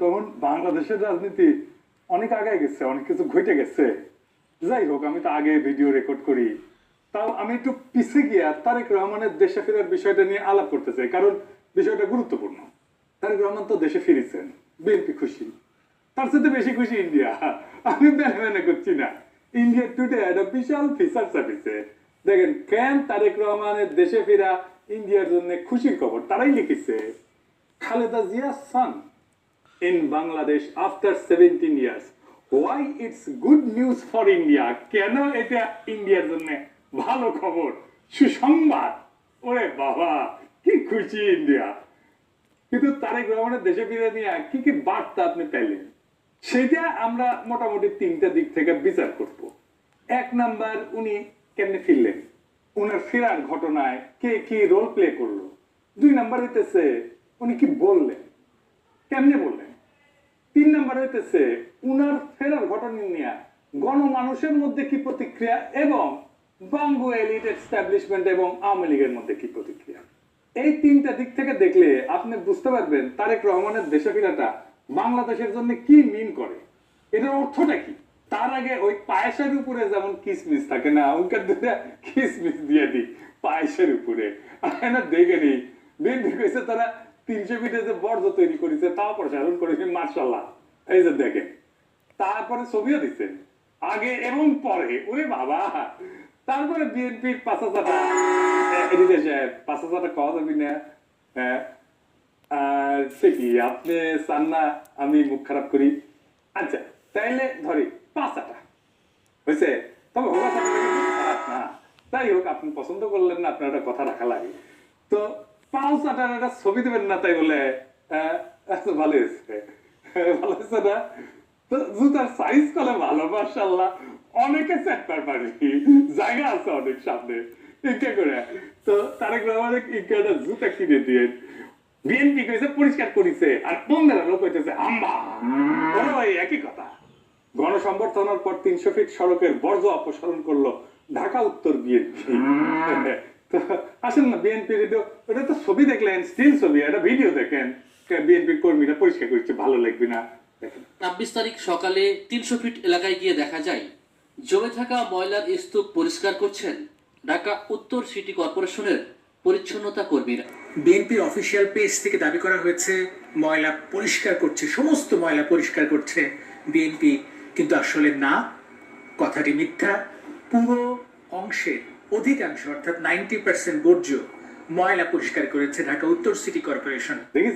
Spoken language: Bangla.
তখন বাংলাদেশের রাজনীতি অনেক আগে গেছে, অনেক কিছু ঘটে গেছে। যাই হোক, আমি তো আগে ভিডিও রেকর্ড করি, তাও আমি একটু পিছিয়ে গিয়া তারেক রহমানের দেশে ফেরার বিষয়টা নিয়ে আলাপ করতে চাই, কারণ বিষয়টা গুরুত্বপূর্ণ। তারেক রহমান তো দেশে ফিরেছেন, বিএনপি খুশি, তার সাথে বেশি খুশি ইন্ডিয়া। আমি মেনে করছি না। ইন্ডিয়া টুডে একটা বিশাল ফিচার ছাপিছে। দেখেন কেন তারেক রহমানের দেশে ফেরা ইন্ডিয়ার জন্য খুশির খবর। তারাই লিখেছে, Khaleda জিয়া's son in Bangladesh after 17 years. Why it's good news for India? কেন এটা ইন্ডিয়ার জন্য ভালো খবর, সুসংবাদ। ওরে বাবা, কি খুশি ইন্ডিয়া। কিন্তু তারেক রহমানের দেশে ফিরে নিয়ে কি কি বার্তা আপনি পেলেন, সেটা আমরা মোটামুটি তিনটা দিক থেকে বিচার করব। এক নাম্বার, উনি কেমনে ফিরলেন, উনার ফেরার ঘটনায় কে কি রোল প্লে করলো। দুই নাম্বার হইতেছে উনি কি বললেন, কেমনে বললেন। তিন নাম্বার হইতেছে উনার ফেরার ঘটনা নিয়ে গণমানুষের মধ্যে কি প্রতিক্রিয়া, এবং বাঙ্গু এলিট এস্টাবলিশমেন্ট এবং আওয়ামী লীগের মধ্যে কি প্রতিক্রিয়া। এই তিনটা দিক থেকে দেখলে আপনি বুঝতে পারবেন তারেক রহমানের দেশে ফেরাটা বাংলাদেশের জন্য কি মিন করে, এটার অর্থটা কি। তার আগে ওই পায়েসের উপরে যেমন কিসমিস থাকে না, ওইখান থেকে কিসমিস দিয়ে দিই পায়েসের উপরে। না দেখে নি বিএনপি কইছে তারা 300 ফিটে যে বর্জ্য তৈরি করেছে তাও প্রসারণ করেছে, মার্শাল্লাহ। এই যে দেখেন, তারপরে ছবিও দিচ্ছেন আগে এবং পরে, ওরে বাবা। তারপরে বিএনপির 5,000 খাওয়া যাবি না। হ্যাঁ, আর সে কি আপনি চান না আমি মুখ খারাপ করি? আচ্ছা তাইলে ধরি 5 আটা হয়েছে, তবে খারাপ না। তাই হোক, আপনি পছন্দ করলেন না, আপনার একটা কথা রাখা লাগে। তো 5 আটার একটা ছবি দেবেন না, তাই বলে ভালো হয়েছে, ভালো হয়েছে না। তো জুতার সাইজ করলে ভালো, মাশাআল্লাহ। অনেকে চেকবার পারি, জায়গা আছে অনেক সামনে, ইচ্ছা করে। তো তারেক রহমানের একটা জুতা কিনে দিয়ে বিএনপি কইছে পরিষ্কার করেছে, আর 15 লোক কইতেছে আম্মা। বড় ভাই একই কথা। গণসংবর্ধনার পর 300 ফিট সড়কের বর্জ্য অপসারণ করলো ঢাকা উত্তর বিএনপি। তো আসেন না, বিএনপির এটা তো ছবি দেখলেন, স্টিল ছবি, একটা ভিডিও দেখেন, বিএনপির কর্মীরা পরিষ্কার করছে, ভালো লাগবে না? 26 তারিখ সকালে 300 ফিট এলাকায় গিয়ে দেখা যায় জমে থাকা ময়লার স্তূপ পরিষ্কার করছেন ঢাকা উত্তর সিটি কর্পোরেশনের পরিচ্ছন্নতা কর্মীরা। বিএনপির অফিসিয়াল পেজ থেকে দাবি করা হয়েছে ময়লা পরিষ্কার করছে, সমস্ত ময়লা পরিষ্কার করছে বিএনপি, কিন্তু আসলে না, কথাটি মিথ্যা। পুরো অংশের অধিকাংশ অর্থাৎ 90% বর্জ্য ময়লা পরিষ্কার করেছে ঢাকা উত্তর সিটি কর্পোরেশন। দেখেছেন?